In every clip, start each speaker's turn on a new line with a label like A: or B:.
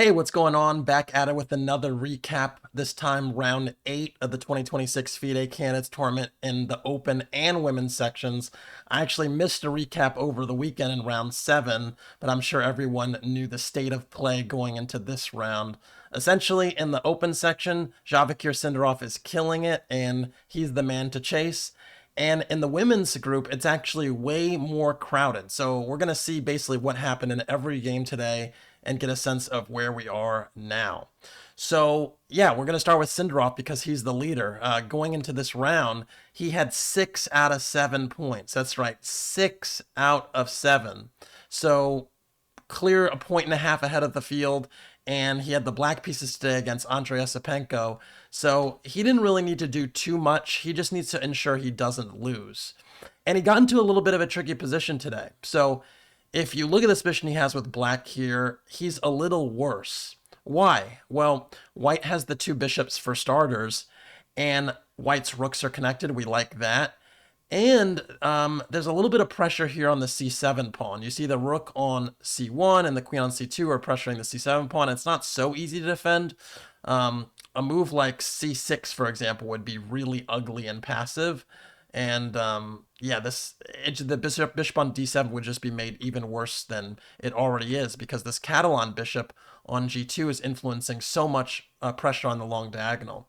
A: Hey, what's going on? Back at it with another recap, this time round 8 of the 2026 Fide Candidates Tournament in the open and women's sections. I actually missed a recap over the weekend in round 7, but I'm sure everyone knew the state of play going into this round. Essentially, in the open section, Javikir Sindarov is killing it, and he's the man to chase. And in the women's group, it's actually way more crowded. So we're going to see basically what happened in every game today and get a sense of where we are now. So yeah, we're going to start with Sindarov because he's the leader. Going into this round, he had 6 out of 7 points. That's right, 6 out of 7. So clear a point and a half ahead of the field, and he had the black pieces today against Andrei Esipenko. So he didn't really need to do too much. He just needs to ensure he doesn't lose. And he got into a little bit of a tricky position today. So if you look at this position he has with black here, he's a little worse. Why? Well, white has the 2 bishops for starters, and white's rooks are connected. We like that. And there's a little bit of pressure here on the c7 pawn. You see the rook on c1 and the queen on c2 are pressuring the c7 pawn. It's not so easy to defend. A move like c6, for example, would be really ugly and passive. And yeah, the bishop on d7 would just be made even worse than it already is, because this Catalan bishop on g2 is influencing so much pressure on the long diagonal.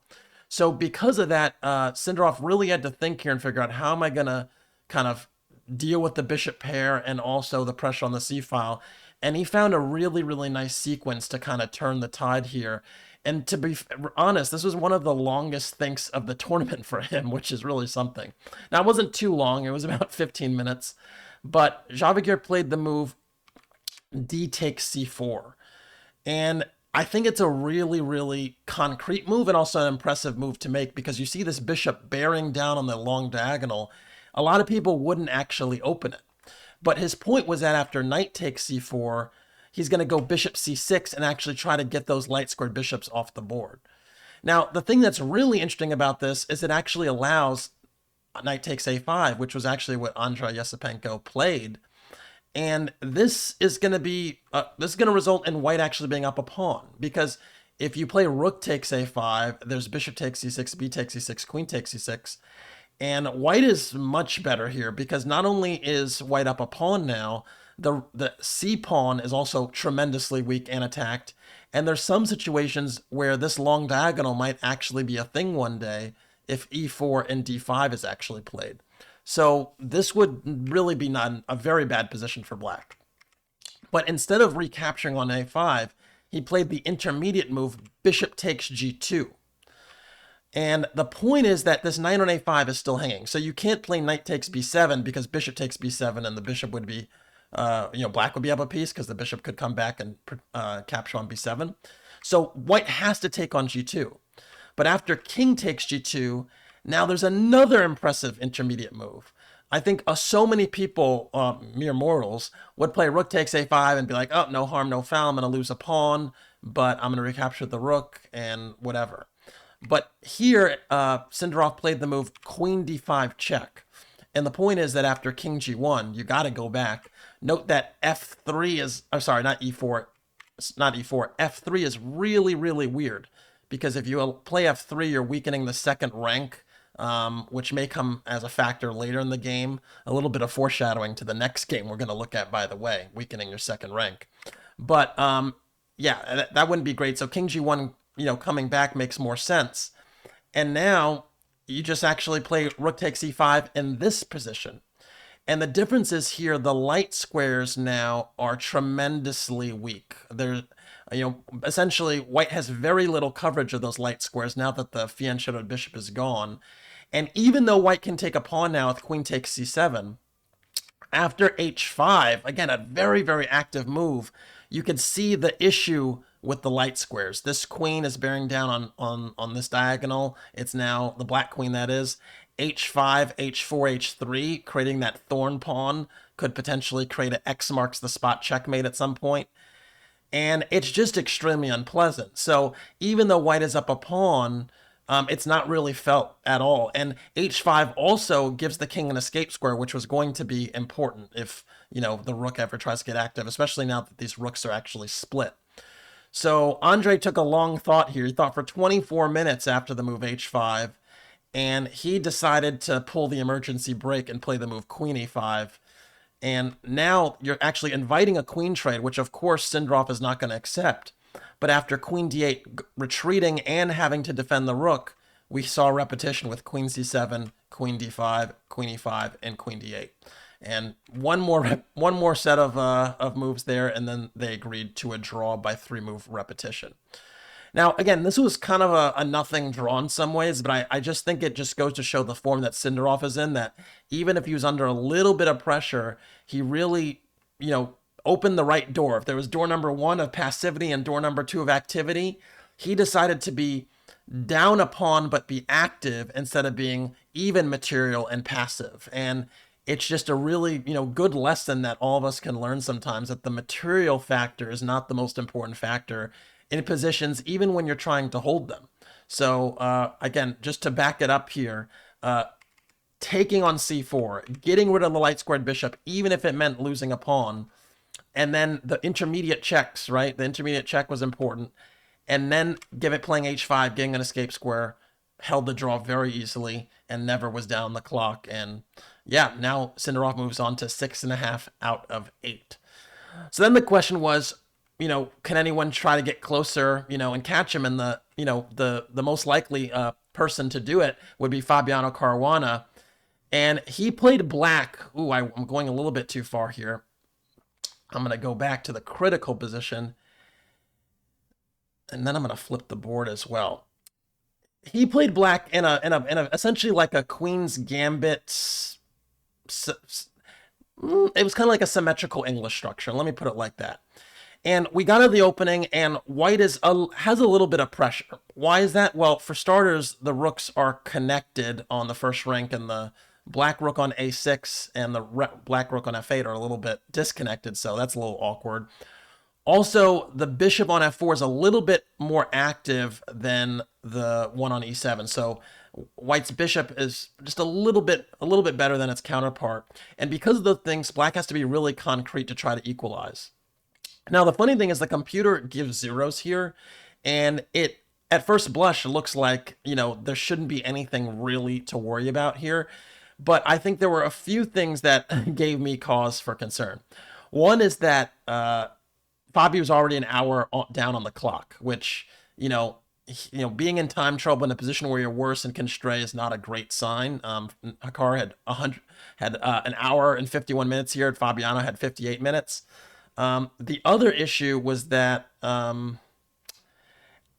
A: So because of that, Sindarov really had to think here and figure out, how am I going to kind of deal with the bishop pair and also the pressure on the c-file. And he found a really, really nice sequence to kind of turn the tide here. And to be honest, this was one of the longest thinks of the tournament for him, which is really something. Now, it wasn't too long. It was about 15 minutes. But Javikir played the move d takes c4. And I think it's a really, really concrete move and also an impressive move to make, because you see this bishop bearing down on the long diagonal. A lot of people wouldn't actually open it. But his point was that after knight takes c4, he's going to go bishop c6 and actually try to get those light squared bishops off the board. Now, the thing that's really interesting about this is it actually allows knight takes a5, which was actually what Andrei Esipenko played. And this is going to result in white actually being up a pawn, because if you play rook takes a5, there's bishop takes c6, b takes c6, queen takes c6, and white is much better here, because not only is white up a pawn now, the c pawn is also tremendously weak and attacked, and there's some situations where this long diagonal might actually be a thing one day if e4 and d5 is actually played. So this would really be not a very bad position for black. But instead of recapturing on a5, he played the intermediate move, bishop takes g2. And the point is that this knight on a5 is still hanging. So you can't play knight takes b7, because bishop takes b7 and the bishop would be, black would be up a piece, because the bishop could come back and capture on b7. So white has to take on g2. But after king takes g2, now there's another impressive intermediate move. I think so many people, mere mortals, would play rook takes a5 and be like, oh, no harm, no foul, I'm going to lose a pawn, but I'm going to recapture the rook and whatever. But here, Sindarov played the move queen d5 check. And the point is that after king g1, you got to go back. Note that f3 is, not e4, f3 is really, really weird. Because if you play f3, you're weakening the second rank, which may come as a factor later in the game. A little bit of foreshadowing to the next game we're going to look at, by the way, weakening your second rank. But yeah, that wouldn't be great. So king g1, coming back makes more sense. And now you just actually play rook takes e5 in this position. And the difference is here, the light squares now are tremendously weak. They're, essentially white has very little coverage of those light squares now that the fianchettoed bishop is gone. And even though white can take a pawn now with queen takes c7, after h5, again, a very, very active move, you can see the issue with the light squares. This queen is bearing down on this diagonal. It's now the black queen, that is. h5, h4, h3, creating that thorn pawn, could potentially create an X marks the spot checkmate at some point. And it's just extremely unpleasant. So even though white is up a pawn, it's not really felt at all. And h5 also gives the king an escape square, which was going to be important if, the rook ever tries to get active, especially now that these rooks are actually split. So Andre took a long thought here. He thought for 24 minutes after the move h5, and he decided to pull the emergency brake and play the move queen e5. And now you're actually inviting a queen trade, which of course Sindrov is not going to accept. But after queen d8 retreating and having to defend the rook, we saw repetition with queen c7, queen d5, queen e5, and queen d8. And one more set of moves there, and then they agreed to a draw by 3-move repetition. Now, again, this was kind of a nothing draw in some ways, but I just think it just goes to show the form that Sindrov is in, that even if he was under a little bit of pressure, he really, opened the right door. If there was door number 1 of passivity and door number 2 of activity, he decided to be down a pawn but be active instead of being even material and passive. And it's just a really, good lesson that all of us can learn sometimes, that the material factor is not the most important factor in positions, even when you're trying to hold them. So again, just to back it up here, taking on c4, getting rid of the light squared bishop, even if it meant losing a pawn, and then the intermediate checks, right? The intermediate check was important. And then playing h5, getting an escape square, held the draw very easily and never was down the clock. And yeah, now Sindrov moves on to 6.5 out of 8. So then the question was, can anyone try to get closer, and catch him? And the most likely person to do it would be Fabiano Caruana. And he played black. Ooh, I'm going a little bit too far here. I'm going to go back to the critical position. And then I'm going to flip the board as well. He played black in a essentially like a Queen's Gambit. It was kind of like a symmetrical English structure. Let me put it like that. And we got to the opening, and white has a little bit of pressure. Why is that? Well, for starters, the rooks are connected on the first rank, and the black rook on a6 and the black rook on f8 are a little bit disconnected, so that's a little awkward. Also, the bishop on f4 is a little bit more active than the one on e7, so white's bishop is just a little bit better than its counterpart. And because of the things, black has to be really concrete to try to equalize. Now, the funny thing is the computer gives zeros here, and it, at first blush, looks like, there shouldn't be anything really to worry about here. But I think there were a few things that gave me cause for concern. One is that Fabi was already an hour down on the clock, which, being in time trouble in a position where you're worse and can stray is not a great sign. Hikaru had an hour and 51 minutes here. Fabiano had 58 minutes. The other issue was that I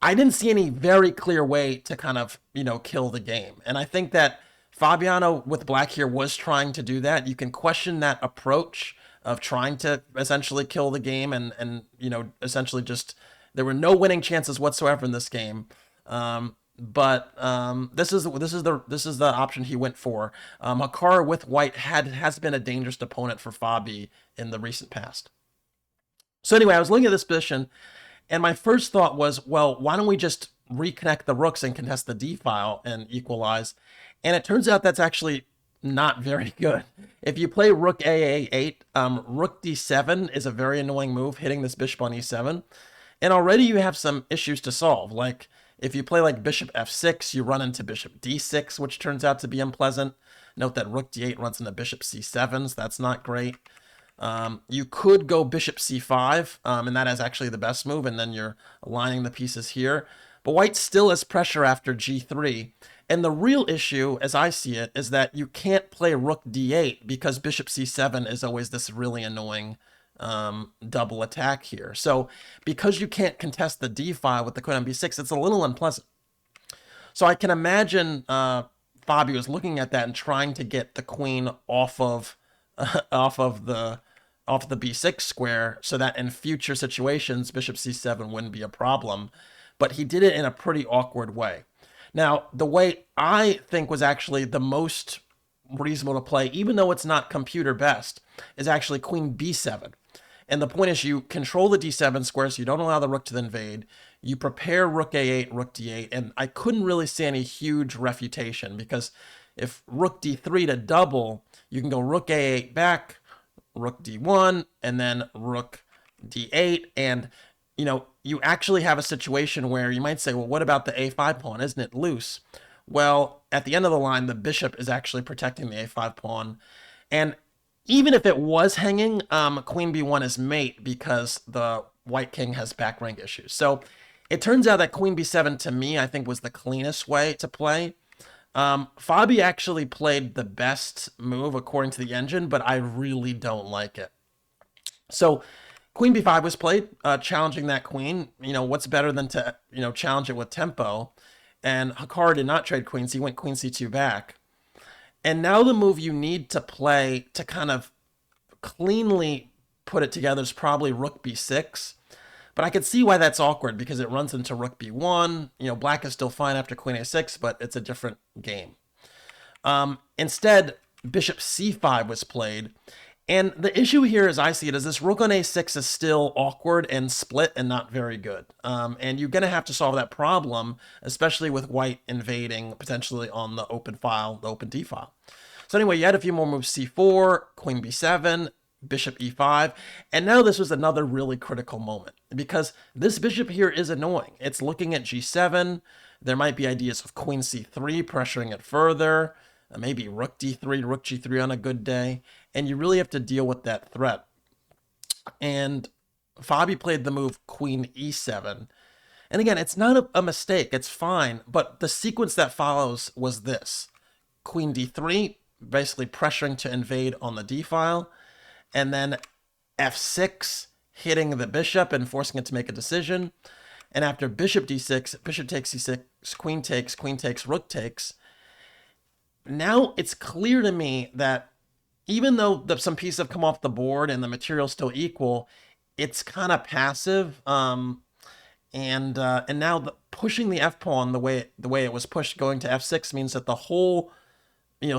A: didn't see any very clear way to kind of, kill the game. And I think that Fabiano with black here was trying to do that. You can question that approach of trying to essentially kill the game and essentially just, there were no winning chances whatsoever in this game. But this is the option he went for. Hikaru with white has been a dangerous opponent for Fabi in the recent past. So anyway, I was looking at this position, and my first thought was, well, why don't we just reconnect the rooks and contest the d file and equalize? And it turns out that's actually not very good. If you play rook a8, rook d7 is a very annoying move, hitting this bishop on e7. And already you have some issues to solve. Like, if you play like bishop f6, you run into bishop d6, which turns out to be unpleasant. Note that rook d8 runs into bishop c7, so that's not great. You could go bishop c5, and that is actually the best move, and then you're aligning the pieces here. But white still has pressure after g3. And the real issue, as I see it, is that you can't play rook d8 because bishop c7 is always this really annoying double attack here. So because you can't contest the d file with the queen on b6, it's a little unpleasant. So I can imagine Fabi was looking at that and trying to get the queen off of the b6 square so that in future situations bishop c7 wouldn't be a problem. But he did it in a pretty awkward way. Now, the way I think was actually the most reasonable to play, even though it's not computer best, is actually queen b7. And the point is you control the d7 square so you don't allow the rook to invade. You prepare rook a8, rook d8, and I couldn't really see any huge refutation because if rook d3 to double, you can go rook a8 back, rook d1, and then rook d8, and you actually have a situation where you might say, well, what about the a5 pawn? Isn't it loose? Well, at the end of the line, the bishop is actually protecting the a5 pawn. And even if it was hanging, queen b1 is mate because the white king has back rank issues. So it turns out that queen b7, to me, I think was the cleanest way to play. Fabi actually played the best move according to the engine, but I really don't like it. So queen b5 was played, challenging that queen. What's better than to, challenge it with tempo? And Hikaru did not trade queens. He went queen c2 back. And now the move you need to play to kind of cleanly put it together is probably rook b6. But I could see why that's awkward because it runs into rook b1. Black is still fine after queen a6, but it's a different game. Instead, bishop c5 was played. And the issue here, as I see it, is this rook on a6 is still awkward and split and not very good. And you're going to have to solve that problem, especially with white invading potentially on the open file, the open d file. So anyway, you had a few more moves: c4, queen b7, bishop e5. And now this was another really critical moment because this bishop here is annoying. It's looking at g7. There might be ideas of queen c3 pressuring it further. Maybe rook d3, rook g3 on a good day. And you really have to deal with that threat. And Fabi played the move queen e7. And again, it's not a mistake. It's fine. But the sequence that follows was this. Queen d3, basically pressuring to invade on the d file. And then f6, hitting the bishop and forcing it to make a decision. And after bishop d6, bishop takes c6, queen takes, rook takes. Now it's clear to me that even though some pieces have come off the board and the material's still equal, it's kind of passive. And now pushing the f pawn the way it was pushed, going to f6, means that the whole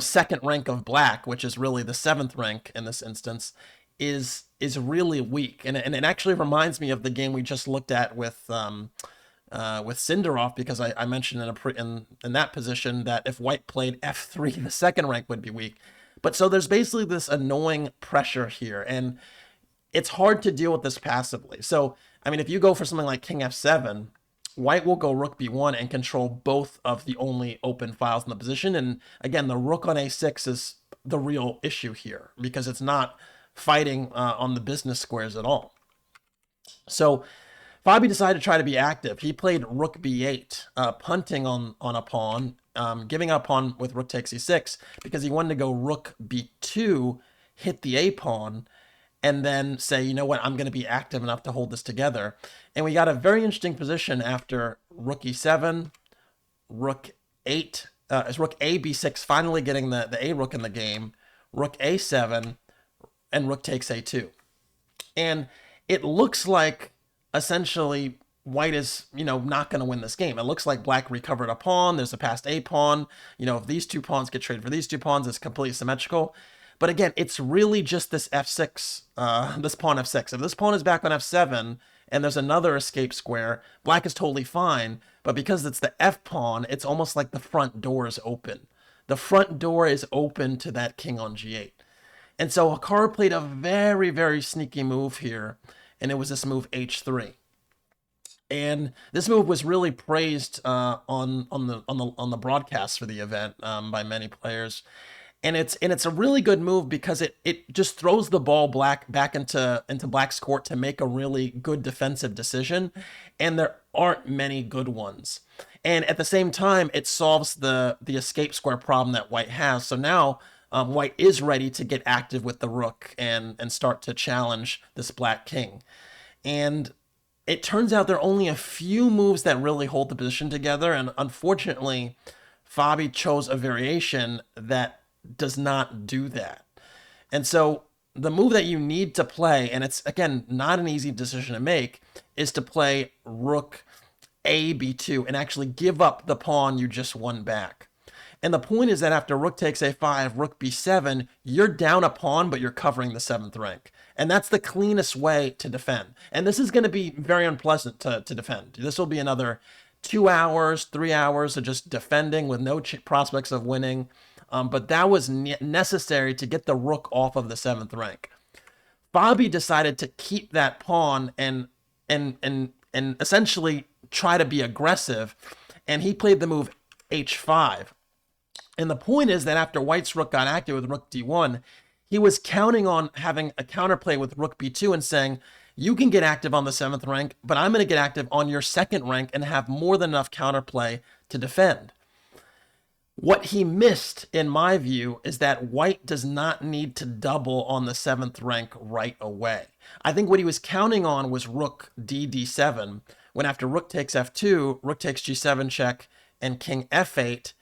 A: second rank of black, which is really the seventh rank in this instance, is really weak. And it actually reminds me of the game we just looked at with Sindarov, because I mentioned in that position that if white played f3, the second rank would be weak. But so there's basically this annoying pressure here, and it's hard to deal with this passively. So, I mean, if you go for something like king f7, white will go rook b1 and control both of the only open files in the position. And again, the rook on a6 is the real issue here because it's not fighting on the business squares at all. So Fabi decided to try to be active. He played rook b8, punting on a pawn, giving up pawn with rook takes e6 because he wanted to go rook b2, hit the a pawn, and then say, you know what, I'm going to be active enough to hold this together. And we got a very interesting position after rook e7, rook 8, rook a b6, finally getting the a rook in the game, rook a7, and rook takes a2. And it looks like essentially white is, not going to win this game. It looks like black recovered a pawn. There's a passed a pawn. If these two pawns get traded for these two pawns, it's completely symmetrical. But again, it's really just this f6, this pawn f6. If this pawn is back on f7 and there's another escape square, black is totally fine. But because it's the f pawn, it's almost like the front door is open. The front door is open to that king on g8. And so Hikaru played a very, very sneaky move here, and it was this move h3. And this move was really praised on the broadcast for the event by many players. And it's a really good move because it just throws the ball back into black's court to make a really good defensive decision. And there aren't many good ones. And at the same time, it solves the escape square problem that white has. So now white is ready to get active with the rook and start to challenge this black king. And it turns out there are only a few moves that really hold the position together. And unfortunately, Fabi chose a variation that does not do that. And so the move that you need to play, and it's, again, not an easy decision to make, is to play rook a b2 and actually give up the pawn you just won back. And the point is that after rook takes a5, rook b7, you're down a pawn, but you're covering the seventh rank. And that's the cleanest way to defend. And this is going to be very unpleasant to defend. This will be another 2 hours, 3 hours of just defending with no prospects of winning. But that was necessary to get the rook off of the seventh rank. Fabi decided to keep that pawn and and essentially try to be aggressive. And he played the move h5. And the point is that after White's rook got active with rook d1, he was counting on having a counterplay with rook b2 and saying, you can get active on the 7th rank, but I'm going to get active on your 2nd rank and have more than enough counterplay to defend. What he missed, in my view, is that White does not need to double on the 7th rank right away. I think what he was counting on was rook d7, when after rook takes f2, rook takes g7 check, and king f8,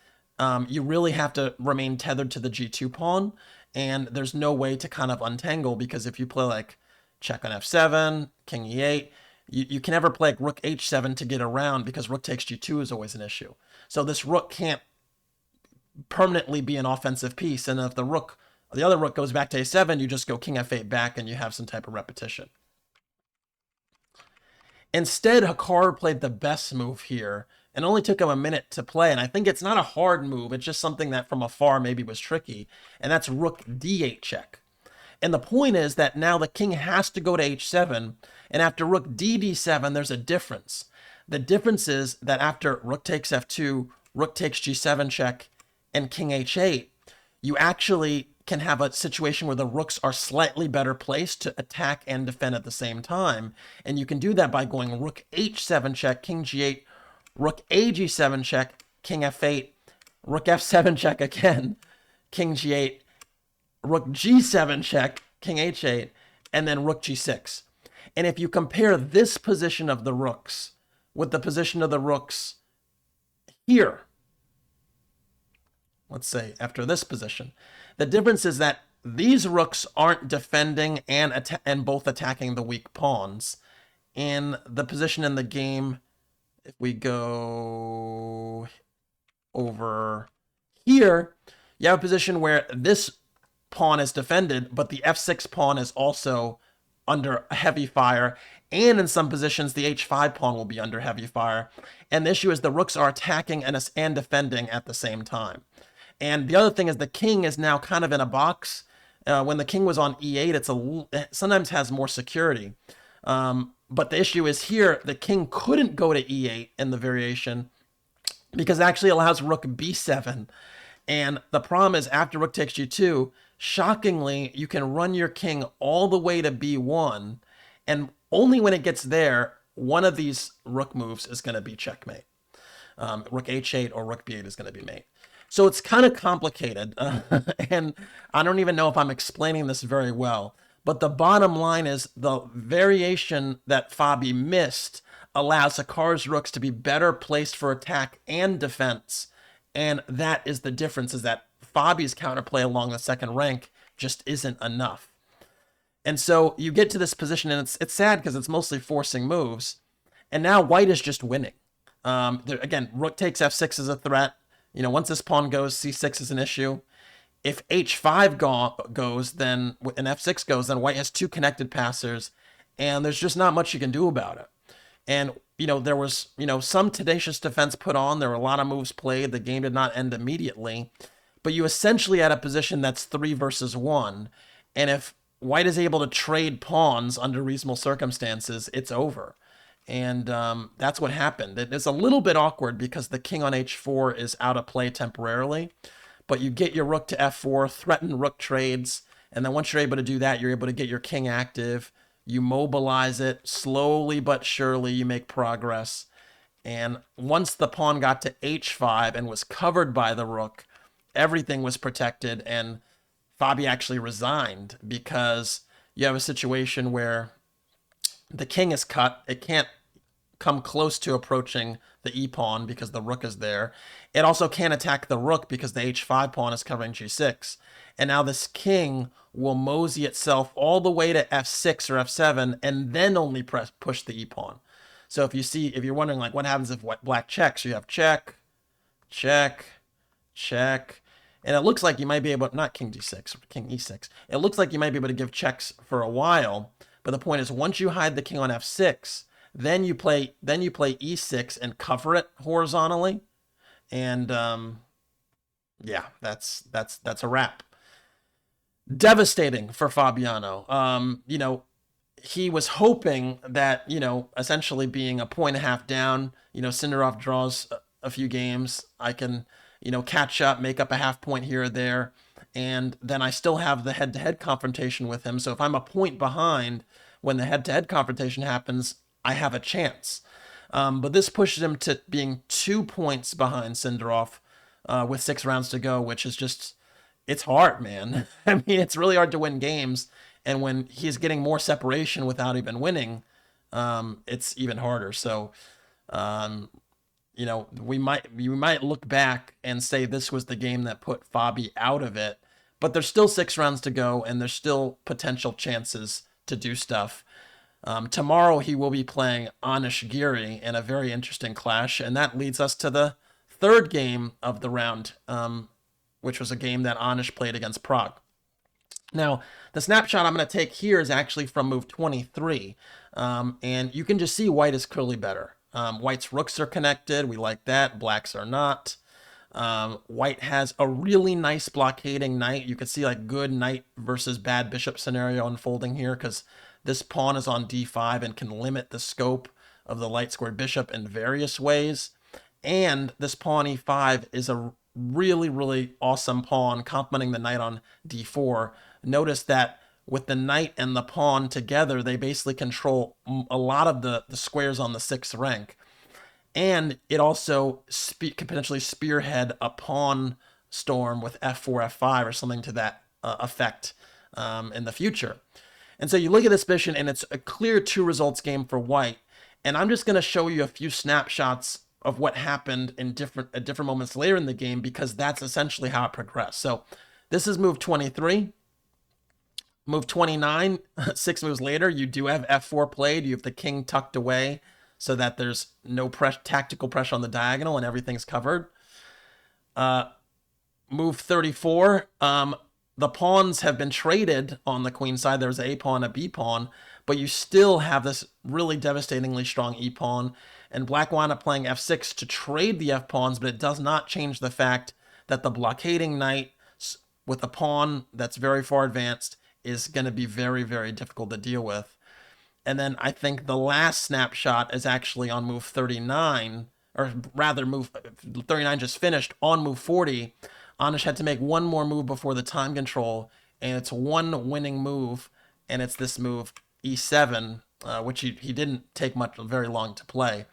A: you really have to remain tethered to the g2 pawn, and there's no way to kind of untangle, because if you play like check on f7, king e8, you can never play like rook h7 to get around, because rook takes g2 is always an issue. So this rook can't permanently be an offensive piece, and if the other rook goes back to a7, you just go king f8 back and you have some type of repetition. Instead, Hikaru played the best move here, and only took him a minute to play, and I think it's not a hard move, it's just something that from afar maybe was tricky, and that's rook d8 check. And the point is that now the king has to go to h7, and after rook d7, there's a difference. The difference is that after rook takes f2, rook takes g7 check, and king h8, you actually can have a situation where the rooks are slightly better placed to attack and defend at the same time. And you can do that by going rook h7 check, king g8, rook a g7 check, king f8, rook f7 check again, king g8, rook g7 check, king h8, and then rook g6. And if you compare this position of the rooks with the position of the rooks here, let's say after this position, the difference is that these rooks aren't defending and both attacking the weak pawns. In the position in the game, if we go over here, you have a position where this pawn is defended, but the f6 pawn is also under heavy fire, and in some positions the h5 pawn will be under heavy fire. And the issue is the rooks are attacking and defending at the same time. And the other thing is the king is now kind of in a box. When the king was on e8, it sometimes has more security. But the issue is here, the king couldn't go to e8 in the variation because it actually allows rook b7. And the problem is after rook takes g2, shockingly, you can run your king all the way to b1. And only when it gets there, one of these rook moves is going to be checkmate. Rook h8 or rook b8 is going to be mate. So it's kind of complicated, and I don't even know if I'm explaining this very well. But the bottom line is the variation that Fabi missed allows Hikaru's rooks to be better placed for attack and defense. And that is the difference, is that Fabi's counterplay along the 2nd rank just isn't enough. And so you get to this position, and it's sad because it's mostly forcing moves. And now White is just winning. Again, rook takes f6 is a threat. You know, once this pawn goes, c6 is an issue. If h5 goes, then and f6 goes, then White has 2 connected passers, and there's just not much you can do about it. And, you know, there was, some tenacious defense put on. There were a lot of moves played. The game did not end immediately. But you essentially had a position that's 3 versus 1. And if White is able to trade pawns under reasonable circumstances, it's over. And that's what happened. It is a little bit awkward because the king on h4 is out of play temporarily, but you get your rook to f4, threaten rook trades, and then once you're able to do that, you're able to get your king active. You mobilize it slowly but surely. You make progress. And once the pawn got to h5 and was covered by the rook, everything was protected, and Fabi actually resigned because you have a situation where the king is cut. It can't come close to approaching the e-pawn because the rook is there. It also can't attack the rook because the h5 pawn is covering g6. And now this king will mosey itself all the way to f6 or f7 and then only push the e-pawn. So if you're wondering like what happens if black checks, you have check, check, check. And it looks like you might be able, not king d6, king e6. It looks like you might be able to give checks for a while. But the point is, once you hide the king on f6, then you play e6 and cover it horizontally, and yeah, that's a wrap. Devastating for Fabiano. he was hoping that, essentially being a point and a half down, Sindarov draws a few games, I can, catch up, make up a half point here or there, and then I still have the head-to-head confrontation with him. So if I'm a point behind when the head-to-head confrontation happens, I have a chance. But this pushes him to being 2 points behind Sindarov with 6 rounds to go, which is just, it's hard, man. I mean, it's really hard to win games. And when he's getting more separation without even winning, it's even harder. So, we might look back and say this was the game that put Fabi out of it. But there's still 6 rounds to go, and there's still potential chances to do stuff. Tomorrow he will be playing Anish Giri in a very interesting clash, and that leads us to the third game of the round, which was a game that Anish played against Prague. Now, the snapshot I'm going to take here is actually from move 23, and you can just see white is clearly better. White's rooks are connected. We like that. Blacks are not. White has a really nice blockading knight. You can see like good knight versus bad bishop scenario unfolding here because this pawn is on d5 and can limit the scope of the light squared bishop in various ways. And this pawn e5 is a really, really awesome pawn complementing the knight on d4. Notice that with the knight and the pawn together, they basically control a lot of the squares on the 6th rank. And it also can potentially spearhead a pawn storm with f4, f5, or something to that effect in the future. And so you look at this position, and it's a clear 2 results game for white. And I'm just going to show you a few snapshots of what happened in at different moments later in the game, because that's essentially how it progressed. So this is move 23. Move 29, 6 moves later, you do have f4 played. You have the king tucked away so that there's no tactical pressure on the diagonal and everything's covered. Move 34, the pawns have been traded on the queen side. There's a pawn, a b pawn, but you still have this really devastatingly strong e pawn. And black wound up playing f6 to trade the f pawns, but it does not change the fact that the blockading knight with a pawn that's very far advanced is going to be very, very difficult to deal with. And then I think the last snapshot is actually on move 39, or rather move 39 just finished. On move 40, Anish had to make one more move before the time control, and it's one winning move, and it's this move e7, which he didn't take very long to play.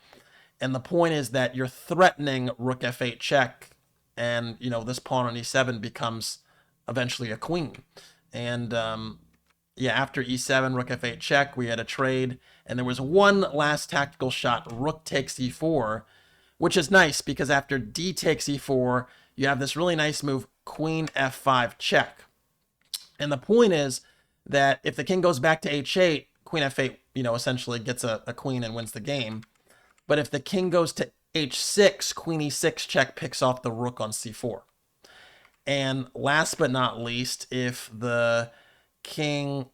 A: And the point is that you're threatening rook f8 check, and this pawn on e7 becomes eventually a queen. And after e7, rook f8 check, we had a trade, and there was one last tactical shot, rook takes e4, which is nice because after d takes e4, you have this really nice move, queen f5 check. And the point is that if the king goes back to h8, queen f8, essentially gets a queen and wins the game. But if the king goes to h6, queen e6 check picks off the rook on c4. And last but not least, if the king,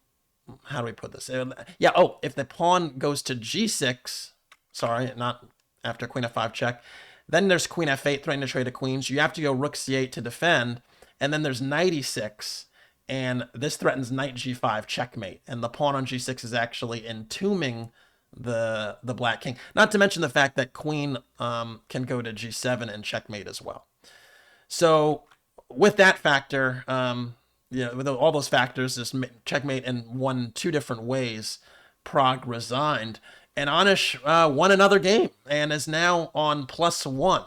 A: how do we put this? If the pawn goes to g6, sorry, not after queen f5 check, then there's queen f8 threatening to trade a queens. You have to go rook c8 to defend, and then there's knight e6, and this threatens knight g5 checkmate, and the pawn on g6 is actually entombing the black king. Not to mention the fact that queen can go to g7 and checkmate as well. So with that factor, with all those factors, just checkmate in 2 different ways, Prague resigned. And Anish won another game and is now on +1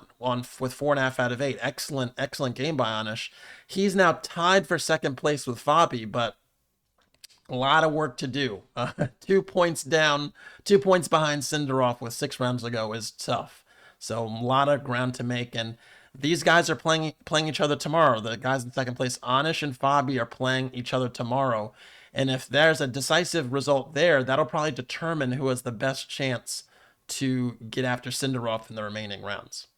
A: with 4.5 out of 8. Excellent game by Anish. He's now tied for second place with Fabi, but a lot of work to do. 2 points down, 2 points behind Sindarov with 6 rounds to go is tough. So a lot of ground to make, and these guys are playing each other tomorrow. The guys in second place, Anish and Fabi, are playing each other tomorrow. And if there's a decisive result there, that'll probably determine who has the best chance to get after Sindarov in the remaining rounds.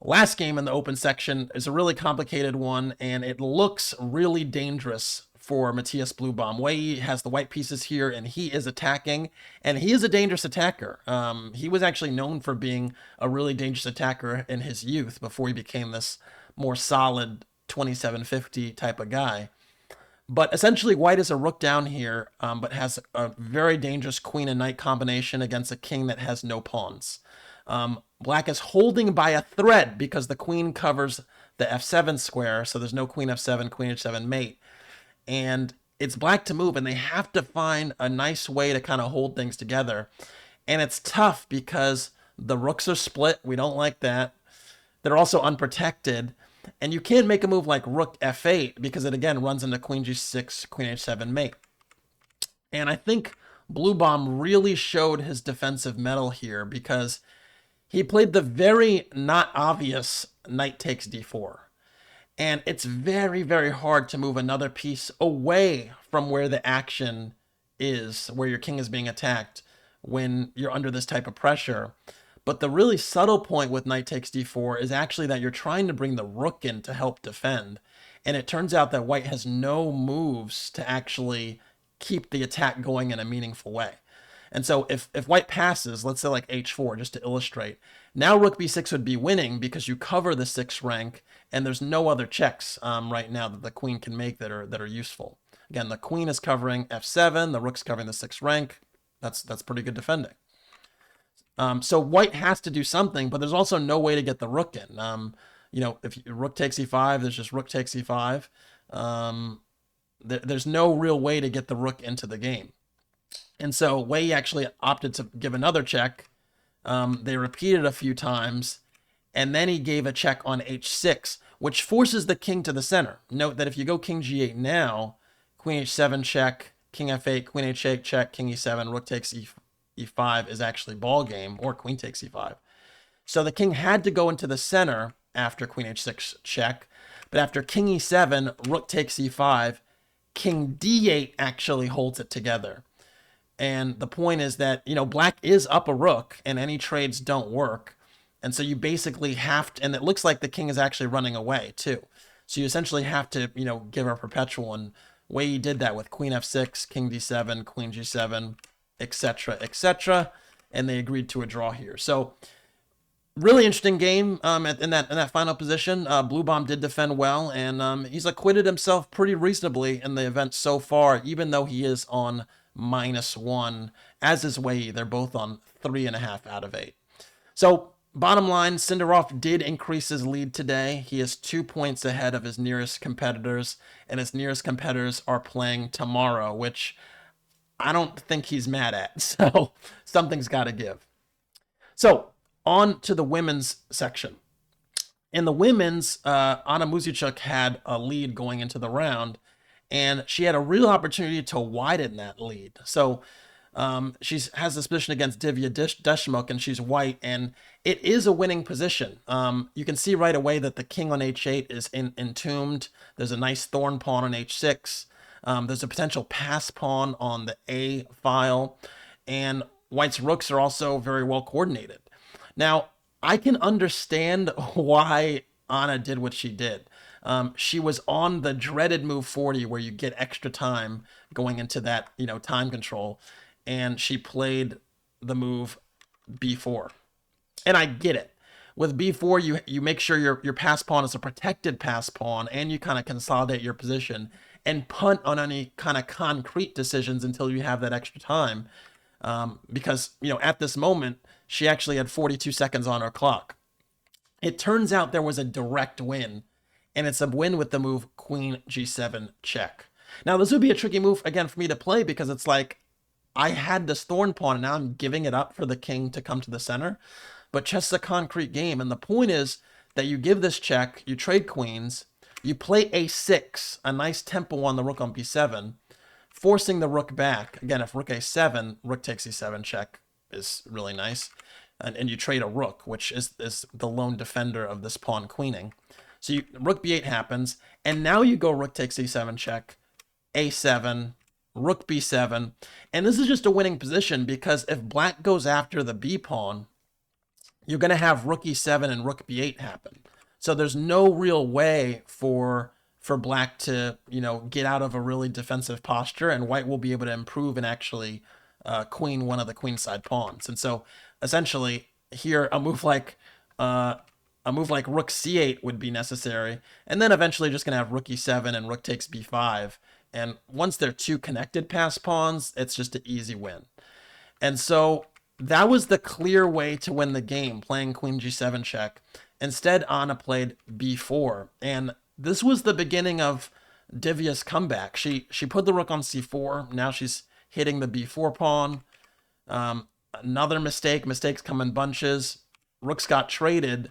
A: Last game in the open section is a really complicated one, and it looks really dangerous for Matthias Blubaum. Wei has the white pieces here, and he is attacking, and he is a dangerous attacker. He was actually known for being a really dangerous attacker in his youth before he became this more solid 2750 type of guy. But essentially, white is a rook down here, but has a very dangerous queen and knight combination against a king that has no pawns. Black is holding by a thread because the queen covers the f7 square, so there's no queen f7, queen h7 mate. And it's black to move, and they have to find a nice way to kind of hold things together. And it's tough because the rooks are split. We don't like that. They're also unprotected. And you can't make a move like rook f8 because it, again, runs into queen g6, queen h7 mate. And I think Blue Bomb really showed his defensive mettle here because he played the very not obvious knight takes d4. And it's very, very hard to move another piece away from where the action is, where your king is being attacked when you're under this type of pressure. But the really subtle point with knight takes d4 is actually that you're trying to bring the rook in to help defend. And it turns out that white has no moves to actually keep the attack going in a meaningful way. And so if white passes, let's say like h4, just to illustrate, now rook b6 would be winning because you cover the 6th rank, and there's no other checks right now that the queen can make that are useful. Again, the queen is covering f7, the rook's covering the 6th rank. That's pretty good defending. So white has to do something, but there's also no way to get the rook in. If rook takes e5, there's just rook takes e5. There's no real way to get the rook into the game. And so Wei actually opted to give another check. They repeated a few times, and then he gave a check on h6, which forces the king to the center. Note that if you go king g8 now, queen h7 check, king f8, queen h8 check, king e7, rook takes e5 is actually ball game, or queen takes e5. So the king had to go into the center after queen h6 check, but after king e7, rook takes e5, king d8 actually holds it together. And the point is that, black is up a rook and any trades don't work. And so you basically have to, and it looks like the king is actually running away too. So you essentially have to, give her perpetual. And Wei did that with queen f6, king d7, queen g7, etc., etc. And they agreed to a draw here. So really interesting game in that final position. Blue Bomb did defend well, and he's acquitted himself pretty reasonably in the event so far, even though he is on -1, as is Wei. They're both on 3.5 out of 8. So bottom line, Sindarov did increase his lead today. He is 2 points ahead of his nearest competitors, and his nearest competitors are playing tomorrow, which I don't think he's mad at. So something's got to give. So on to the women's section. In the women's, Anna Muzychuk had a lead going into the round, and she had a real opportunity to widen that lead. So she has this position against Divya Deshmukh, and she's white, and it is a winning position. You can see right away that the king on h8 is entombed. There's a nice thorn pawn on h6. There's a potential pass pawn on the a file, and white's rooks are also very well coordinated. Now, I can understand why Anna did what she did. She was on the dreaded move 40 where you get extra time going into that, time control. And she played the move b4. And I get it. With b4, you make sure your pass pawn is a protected pass pawn, and you kind of consolidate your position and punt on any kind of concrete decisions until you have that extra time. Because, at this moment, she actually had 42 seconds on her clock. It turns out there was a direct win, and it's a win with the move queen g7 check. Now, this would be a tricky move, again, for me to play because it's like I had this thorn pawn, and now I'm giving it up for the king to come to the center. But chess is a concrete game, and the point is that you give this check, you trade queens, you play a6, a nice tempo on the rook on b7, forcing the rook back. Again, if rook a7, rook takes e7 check is really nice. And you trade a rook, which is the lone defender of this pawn queening. So rook b8 happens, and now you go rook takes e7 check, a7, rook b7. And this is just a winning position because if black goes after the b pawn, you're going to have rook e7 and rook b8 happen. So there's no real way for black to, get out of a really defensive posture, and white will be able to improve and actually queen one of the queenside pawns. And so essentially here a move like rook c8 would be necessary, and then eventually just going to have rook e7 and rook takes b5, And once they're two connected pass pawns, it's just an easy win. And so that was the clear way to win the game, playing queen g7 check. Instead, Anna played b4. And this was the beginning of Divya's comeback. She put the rook on c4. Now she's hitting the b4 pawn. Another mistake. Mistakes come in bunches. Rooks got traded,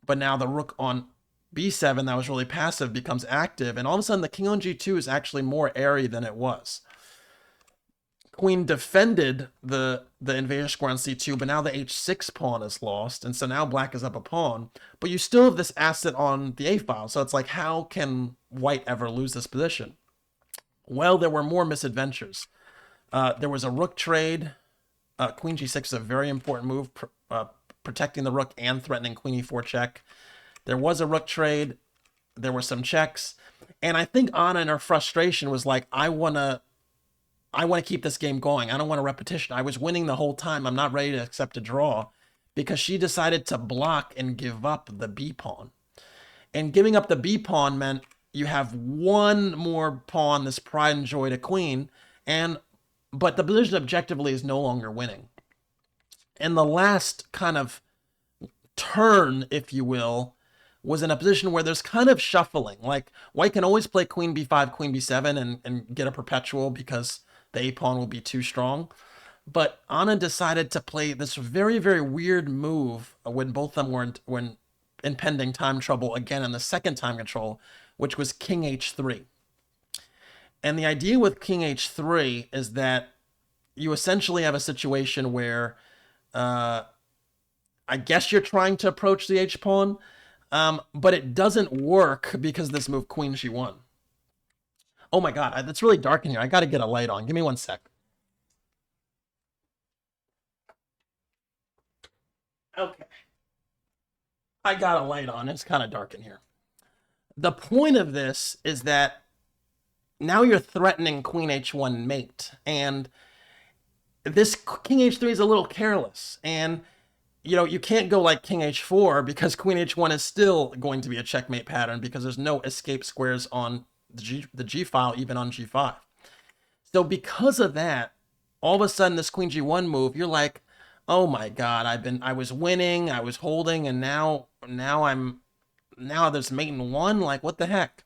A: but now the rook on b7 that was really passive becomes active, and all of a sudden the king on g2 is actually more airy than it was. Queen defended the invader square on c2, but now the h6 pawn is lost, and so now black is up a pawn, but you still have this asset on the a file. So it's like, how can white ever lose this position? Well, there were more misadventures. There was a rook trade. Queen g6 is a very important move, protecting the rook and threatening queen e4 check. There was a rook trade. There were some checks. And I think Anna, in her frustration, was like, I want to keep this game going. I don't want a repetition. I was winning the whole time. I'm not ready to accept a draw, because she decided to block and give up the b pawn. And giving up the b pawn meant you have one more pawn, this pride and joy to queen, but the position objectively is no longer winning. And the last kind of turn, if you will, was in a position where there's kind of shuffling. Like, white can always play queen b5, queen b7 and get a perpetual because the a pawn will be too strong. But Anna decided to play this very, very weird move when both of them were in impending time trouble again in the second time control, which was king h3. And the idea with king h3 is that you essentially have a situation where I guess you're trying to approach the h-pawn, but it doesn't work because this move queen g1. Oh my god, it's really dark in here. I gotta get a light on. Give me 1 sec. Okay. I got a light on. It's kind of dark in here. The point of this is that now you're threatening queen h1 mate, and this king h3 is a little careless, and you can't go like king h4 because queen h1 is still going to be a checkmate pattern because there's no escape squares on the G file, even on g5. So because of that, all of a sudden this queen g1 move, you're like, oh my god, I was winning, I was holding, and now there's mate in one. Like, what the heck?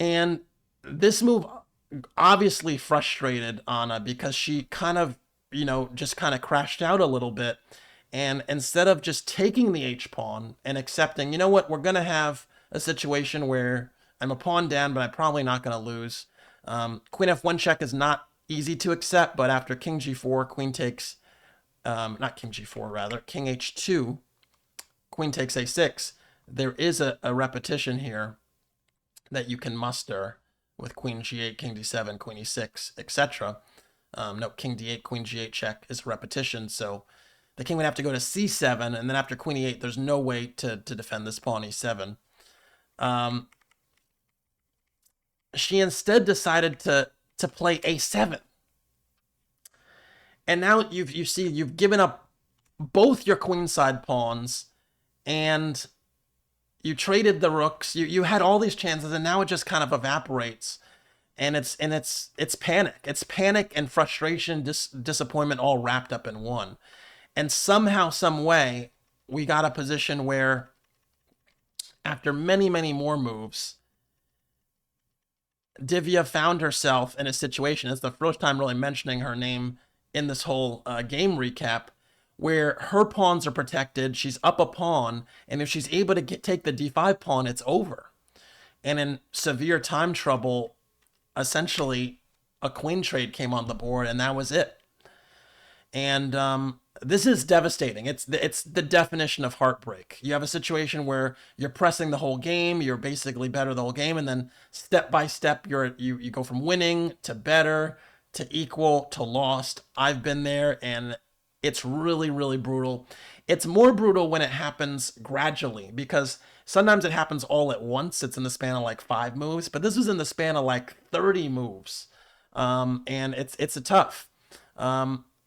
A: And this move obviously frustrated Anna because she kind of, just kind of crashed out a little bit. And instead of just taking the h-pawn and accepting, you know what, we're going to have a situation where I'm a pawn down, but I'm probably not going to lose. Queen f1 check is not easy to accept, but after king g4, queen takes, not king g4, rather, king h2, queen takes a6. There is a repetition here that you can muster with queen g8, king d7, queen e6, etc. No, king d8, queen g8 check is a repetition, so the king would have to go to c7, and then after queen e8, there's no way to defend this pawn e7. She instead decided to play a7. And now you've given up both your queenside pawns, and you traded the rooks. You had all these chances, and now it just kind of evaporates. And it's panic. It's panic and frustration, disappointment, all wrapped up in one. And somehow, some way, we got a position where, after many, many more moves, Divya found herself in a situation. It's the first time really mentioning her name in this whole game recap, where her pawns are protected. She's up a pawn, and if she's able to take the d5 pawn, it's over. And in severe time trouble, essentially, a queen trade came on the board, and that was it. And this is devastating. It's the definition of heartbreak. You have a situation where you're pressing the whole game, you're basically better the whole game, and then step by step you go from winning to better to equal to lost. I've been there, and it's really, really brutal. It's more brutal when it happens gradually, because sometimes it happens all at once. It's in the span of like 5 moves, but this was in the span of like 30 moves. And it's a tough.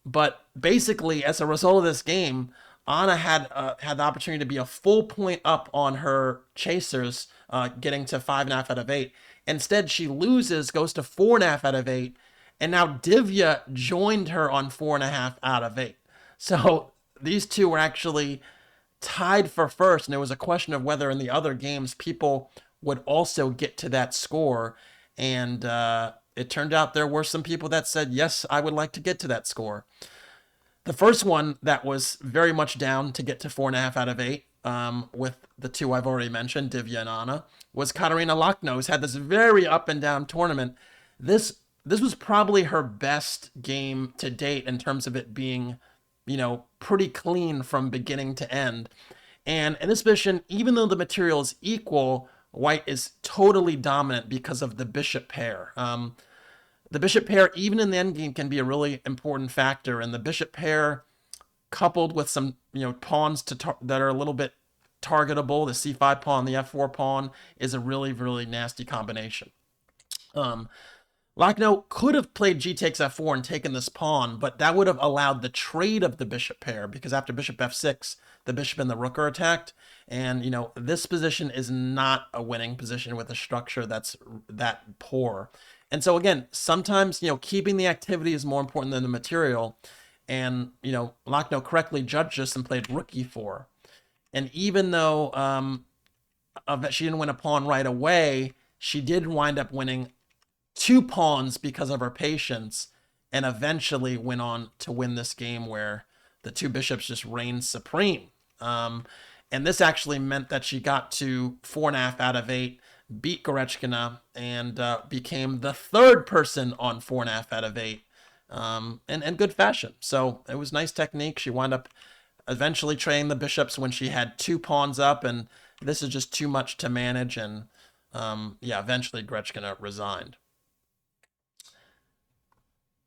A: But basically, as a result of this game, Anna had the opportunity to be a full point up on her chasers, getting to 5.5 out of 8. Instead, she loses, goes to 4.5 out of 8, and now Divya joined her on 4.5 out of 8. So these two were actually tied for first, and there was a question of whether in the other games people would also get to that score. And it turned out there were some people that said, yes, I would like to get to that score. The first one that was very much down to get to 4.5 out of 8, with the two I've already mentioned, Divya and Anna, was Katarina Lochno, who's had this very up and down tournament. This was probably her best game to date in terms of it being, pretty clean from beginning to end. And in this position, even though the material is equal, white is totally dominant because of the bishop pair. The bishop pair, even in the endgame, can be a really important factor. And the bishop pair, coupled with some pawns that are a little bit targetable, the c5 pawn, the f4 pawn, is a really, really nasty combination. Lochno could have played g takes f4 and taken this pawn, but that would have allowed the trade of the bishop pair, because after bishop f6, the bishop and the rook are attacked. And, this position is not a winning position with a structure that's that poor. And so, again, sometimes, keeping the activity is more important than the material. And, Lochno correctly judged this and played rook e4. And even though she didn't win a pawn right away, she did wind up winning 2 pawns because of her patience, and eventually went on to win this game where the 2 bishops just reigned supreme. And this actually meant that she got to 4.5 out of 8, beat Gorechkina, and became the 3rd person on 4.5 out of 8, in good fashion. So it was nice technique. She wound up eventually trading the bishops when she had 2 pawns up, and this is just too much to manage. And eventually Gorechkina resigned.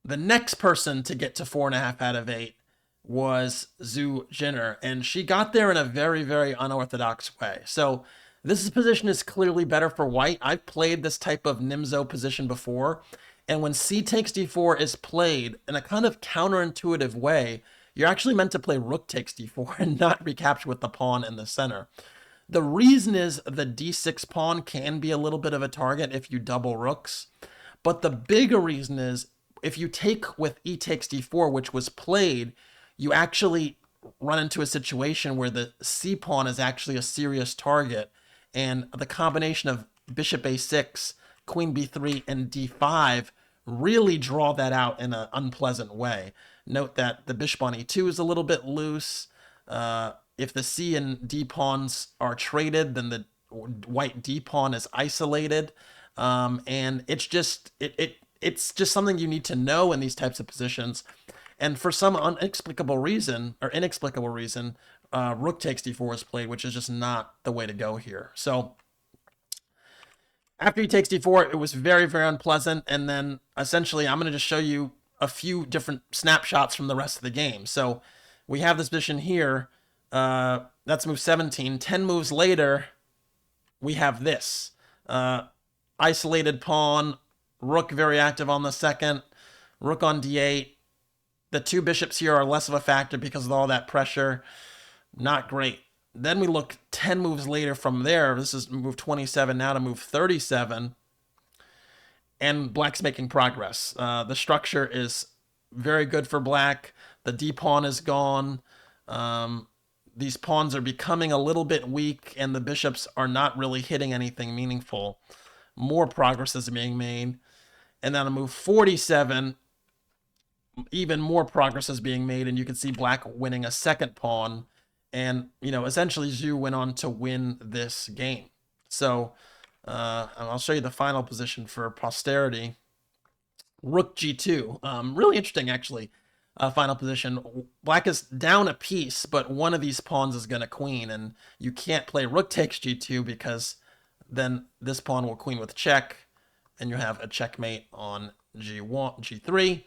A: The next person to get to 4.5 out of 8 was Zhu Jinner, and she got there in a very, very unorthodox way. So this position is clearly better for white. I've played this type of Nimzo position before, and when c takes d4 is played in a kind of counterintuitive way, you're actually meant to play rook takes d4 and not recapture with the pawn in the center. The reason is the d6 pawn can be a little bit of a target if you double rooks, but the bigger reason is if you take with e takes d4, which was played, you actually run into a situation where the c pawn is actually a serious target, and the combination of bishop a6, queen b3, and d5 really draw that out in an unpleasant way. Note that the bishop on e2 is a little bit loose. If the c and d pawns are traded, then the white d pawn is isolated, and it's just it's just something you need to know in these types of positions. And for some inexplicable reason, rook takes d4 is played, which is just not the way to go here. So after he takes d4, it was very, very unpleasant. And then essentially, I'm going to just show you a few different snapshots from the rest of the game. So we have this position here. That's move 17. 10 moves later, we have this. Isolated pawn, rook very active on the second, rook on d8. The 2 bishops here are less of a factor because of all that pressure. Not great. Then we look 10 moves later from there. This is move 27 now to move 37. And black's making progress. The structure is very good for black. The d pawn is gone. These pawns are becoming a little bit weak, and the bishops are not really hitting anything meaningful. More progress is being made. And then on move 47, even more progress is being made, and you can see black winning a second pawn. And, essentially Zhu went on to win this game. So I'll show you the final position for posterity. Rook g2. Really interesting, actually. Final position. Black is down a piece, but one of these pawns is going to queen, and you can't play rook takes g2 because then this pawn will queen with check, and you have a checkmate on g1, g3.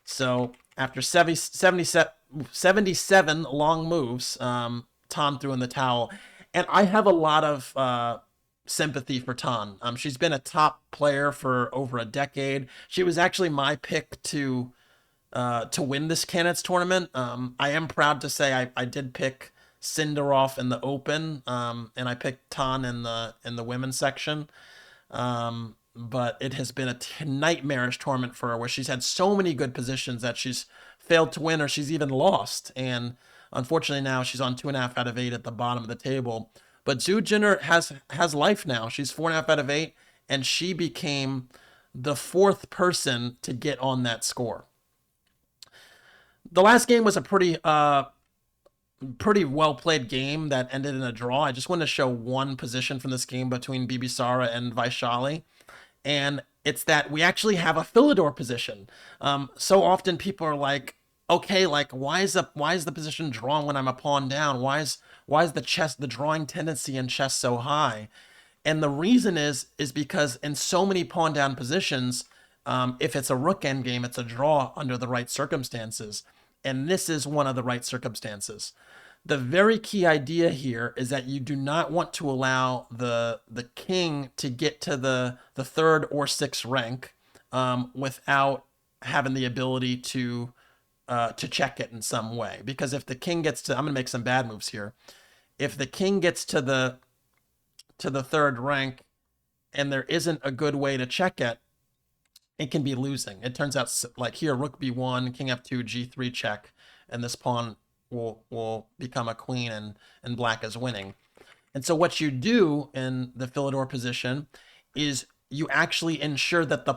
A: So after 77 long moves, Tan threw in the towel. And I have a lot of sympathy for Tan. She's been a top player for over a decade. She was actually my pick to win this candidates tournament. I am proud to say I did pick Sindarov in the open, and I picked Tan in the women's section. but it has been a nightmarish tournament for her where she's had so many good positions that she's failed to win or she's even lost. And unfortunately now she's on 2.5 out of 8 at the bottom of the table. But Zhu Jinner has life now. She's 4.5 out of 8, and she became the fourth person to get on that score. The last game was a pretty well played game that ended in a draw. I just wanted to show one position from this game between Bibisara and Vaishali, and it's that we actually have a Philidor position. So often people are like, okay, like why is the position drawn when I'm a pawn down? Why is the drawing tendency in chess so high? And the reason is because in so many pawn down positions, if it's a rook endgame, it's a draw under the right circumstances. And this is one of the right circumstances. The very key idea here is that you do not want to allow the king to get to the third or sixth rank without having the ability to check it in some way. Because if the king gets to, I'm going to make some bad moves here. If the king gets to the third rank and there isn't a good way to check it, it can be losing. It turns out like here, rook b1, king f2, g3 check, and this pawn will become a queen and black is winning. And so what you do in the Philidor position is you actually ensure that the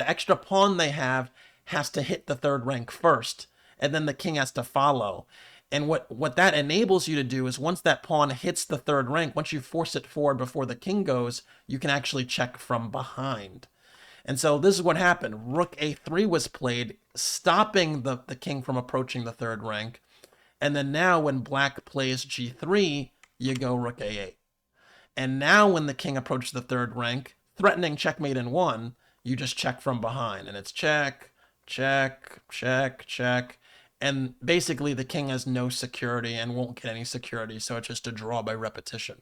A: extra pawn they have has to hit the third rank first, and then the king has to follow. And what that enables you to do is once that pawn hits the third rank, once you force it forward before the king goes, you can actually check from behind. And so this is what happened. Rook a3 was played, stopping the king from approaching the third rank. And then now when black plays g3, you go rook a8. And now when the king approaches the third rank, threatening checkmate in one, you just check from behind. And it's check, check, check, check. And basically the king has no security and won't get any security, so it's just a draw by repetition.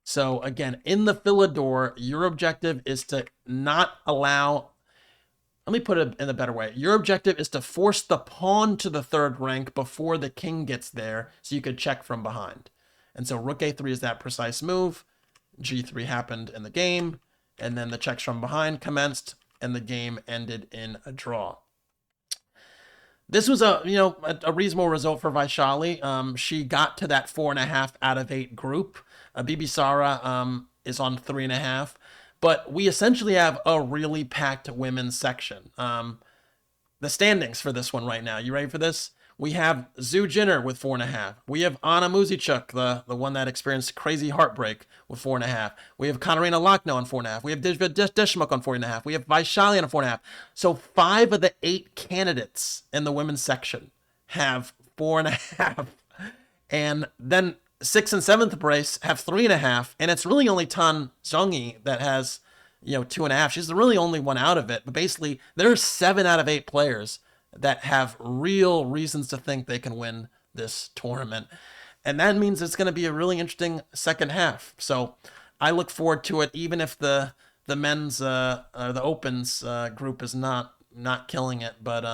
A: So again, in the Philidor, your objective is to not allow, let me put it in a better way. Your objective is to force the pawn to the third rank before the king gets there so you could check from behind. And so rook a3 is that precise move. g3 happened in the game, and then the checks from behind commenced, and the game ended in a draw. This was a reasonable result for Vaishali. She got to that 4.5 out of 8 group. Bibisara is on 3.5, but we essentially have a really packed women's section. The standings for this one right now. You ready for this? We have Zhu Jinner with 4.5. We have Anna Muzichuk, the one that experienced crazy heartbreak, with 4.5. We have Katarina Lochno on 4.5. We have Deshmukh on 4.5. We have Vaishali on 4.5. So 5 of the 8 candidates in the women's section have 4.5. And then 6th and 7th brace have 3.5. And it's really only Tan Zhongyi that has 2.5. She's the really only one out of it. But basically, there are 7 out of 8 players that have real reasons to think they can win this tournament. And that means it's going to be a really interesting second half. So I look forward to it, even if the men's the opens group is not killing it. But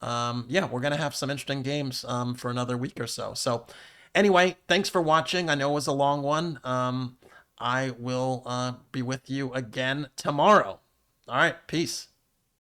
A: yeah, we're going to have some interesting games for another week or so. So anyway, thanks for watching. I know it was a long one. I will be with you again tomorrow. All right, peace.